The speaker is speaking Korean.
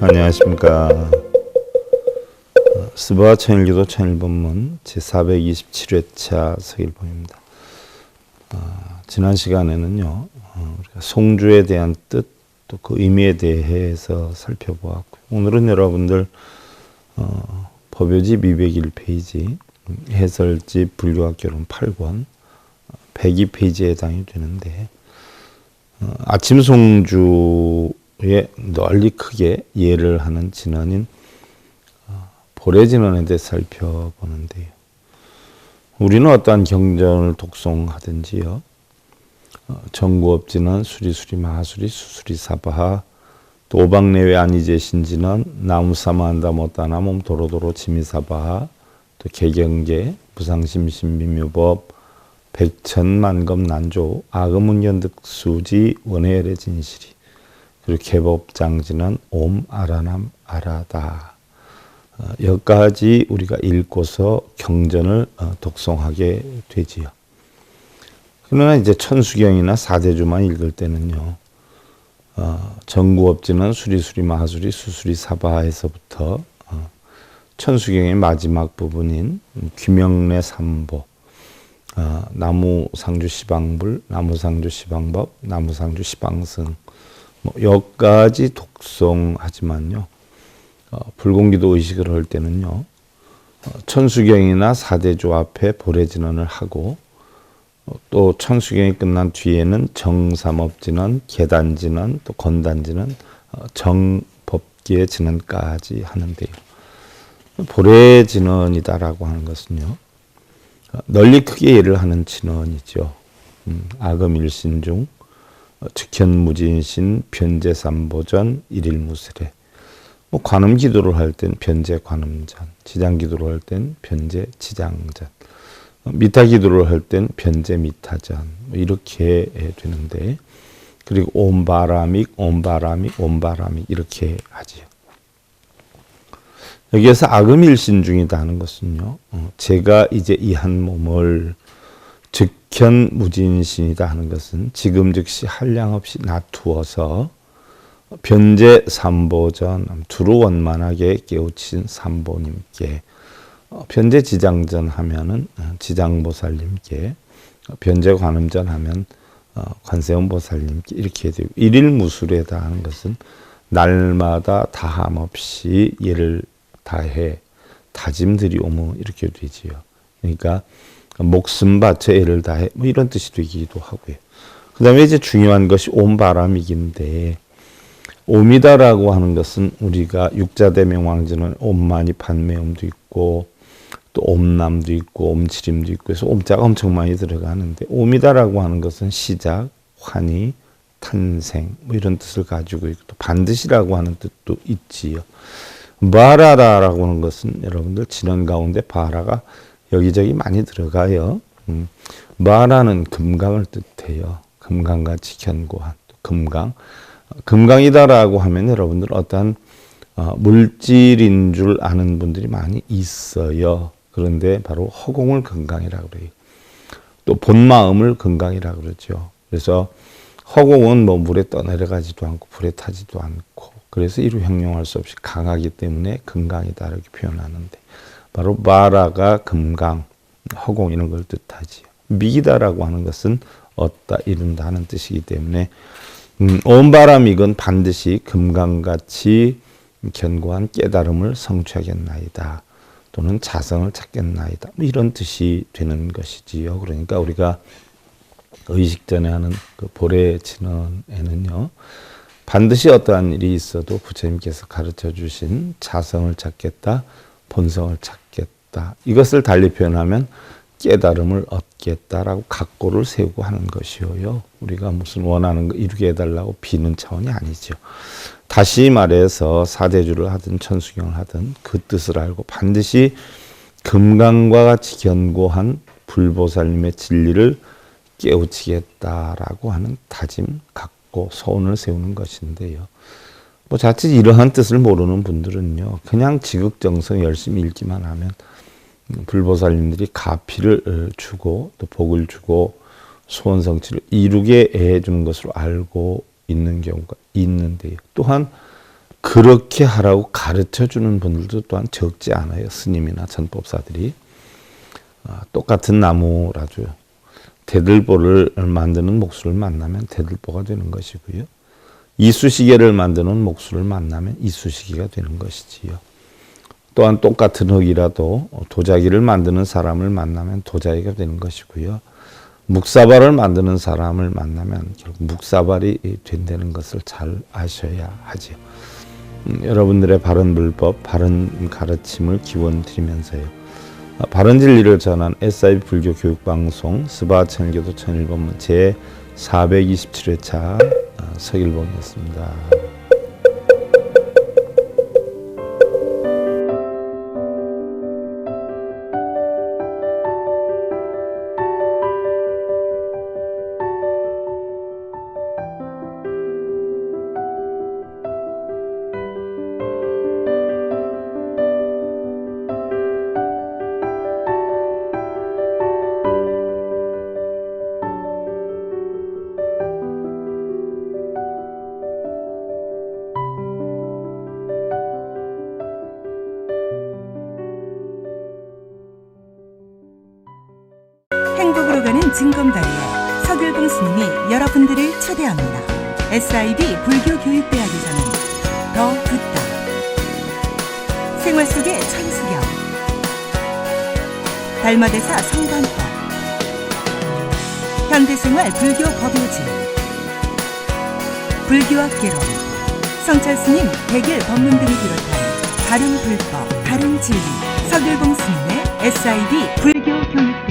안녕하십니까. 스바 천일기도 천일본문 제427회차 서일본입니다. 지난 시간에는요, 우리가 송주에 대한 뜻, 또 그 의미에 대해서 살펴보았고, 오늘은 여러분들 법요지 201페이지, 해설지 불교학개론 8권 102페이지에 해당이 되는데, 아침 송주에 널리 크게 예를 하는 진언인 보례진언에 대해 살펴보는데요. 우리는 어떠한 경전을 독송하든지요, 정구업진언, 수리수리, 마하수리, 수수리, 사바하, 또 오박내외 아니제신진언, 나무사마한다 못다나 몸 도로도로 지미사바하, 또 개경계, 부상심신비묘법, 백천만검 난조, 아금운견득수지, 원해열의 진실이, 그리고 개법장진언, 옴 아라남 아라다. 여기까지 우리가 읽고서 경전을 독송하게 되지요. 그러나 이제 천수경이나 사대주만 읽을 때는요, 정구업진언, 수리수리, 마하수리, 수수리, 사바하에서부터 천수경의 마지막 부분인 귀명례 삼보, 나무상주 시방불, 나무상주 시방법, 나무상주 시방승, 여기까지 독송하지만요, 불공기도 의식을 할 때는요, 천수경이나 사대주 앞에 보례진언을 하고, 또 천수경이 끝난 뒤에는 정삼업진언, 계단진언, 또 건단진언, 정법계 진언까지 하는데요. 보례진언이다라고 하는 것은요, 널리 크게 예를 하는 진언이죠. 아금일신 중 즉현무진신, 변제삼보전, 일일무스레. 관음 기도를 할 땐 변제 관음전, 지장 기도를 할 땐 변제 지장전, 미타 기도를 할 땐 변제 미타전, 이렇게 되는데, 그리고 옴바라믹, 옴바라믹, 옴바라믹 이렇게 하지요. 여기에서 아금일신 중이다 하는 것은요, 제가 이제 이 한 몸을 즉현무진신이다 하는 것은 지금 즉시 한량없이 놔두어서 변제 삼보전, 두루 원만하게 깨우친 삼보님께, 변제 지장전 하면은 지장보살님께, 변제 관음전 하면 관세음보살님께 이렇게 되고, 일일무술에다 하는 것은 날마다 다함 없이 예를 다해 다짐들이 오무 이렇게 되지요. 그러니까 목숨 바쳐 예를 다해 이런 뜻이 되기도 하고요. 그 다음에 이제 중요한 것이 옴바람익인데, 옴이다라고 하는 것은 우리가 육자대명왕전은 옴만이 판매음도 있고, 또 옴남도 있고, 옴치림도 있고 해서 옴자가 엄청 많이 들어가는데, 옴이다라고 하는 것은 시작, 환희, 탄생 이런 뜻을 가지고 있고, 또 반드시라고 하는 뜻도 있지요. 바라라라고 하는 것은 여러분들 진언 가운데 바라가 여기저기 많이 들어가요. 바라는 금강을 뜻해요. 금강같이 견고한 금강. 금강이다라고 하면 여러분들 어떠한 물질인 줄 아는 분들이 많이 있어요. 그런데 바로 허공을 금강이라고 그래요. 또 본마음을 금강이라고 그러죠. 그래서 허공은 물에 떠내려가지도 않고 불에 타지도 않고, 그래서 이루 형용할 수 없이 강하기 때문에 금강이다 이렇게 표현하는데, 바로 마라가 금강, 허공 이런 걸 뜻하지요. 미기다라고 하는 것은 얻다, 이룬다 하는 뜻이기 때문에 온바람익은 반드시 금강같이 견고한 깨달음을 성취하겠나이다, 또는 자성을 찾겠나이다, 이런 뜻이 되는 것이지요. 그러니까 우리가 의식전에 하는 그 보례진언에는요, 반드시 어떠한 일이 있어도 부처님께서 가르쳐 주신 자성을 찾겠다, 본성을 찾겠다, 이것을 달리 표현하면 깨달음을 얻겠다라고 각고를 세우고 하는 것이요. 우리가 무슨 원하는 거 이루게 해달라고 비는 차원이 아니죠. 다시 말해서 사대주를 하든 천수경을 하든 그 뜻을 알고 반드시 금강과 같이 견고한 불보살님의 진리를 깨우치겠다라고 하는 다짐, 각고, 소원을 세우는 것인데요. 자칫 이러한 뜻을 모르는 분들은요, 그냥 지극정성 열심히 읽기만 하면 불보살님들이 가피를 주고 또 복을 주고 소원 성취를 이루게 해주는 것으로 알고 있는 경우가 있는데요. 또한 그렇게 하라고 가르쳐 주는 분들도 또한 적지 않아요. 스님이나 전법사들이. 똑같은 나무라도요. 대들보를 만드는 목수를 만나면 대들보가 되는 것이고요. 이쑤시개를 만드는 목수를 만나면 이쑤시개가 되는 것이지요. 또한 똑같은 흙이라도 도자기를 만드는 사람을 만나면 도자기가 되는 것이고요. 묵사발을 만드는 사람을 만나면 결국 묵사발이 된다는 것을 잘 아셔야 하지요. 여러분들의 바른 불법, 바른 가르침을 기원 드리면서요. 바른 진리를 전한 SIB 불교 교육방송 스바 천일교도 천일법문 제 427회차 서길봉이었습니다. 행복으로 가는 징검다리에 서길봉 스님이 여러분들을 초대합니다. SIB 불교교육대학에서는 더 듣다, 생활 속의 천수경, 달마대사 성관법, 현대생활 불교 법요지, 불교학 개론, 성찰스님 백일 법문 등을 비롯한 바른 불법, 바른 진리, 서길봉 스님의 SIB 불교교육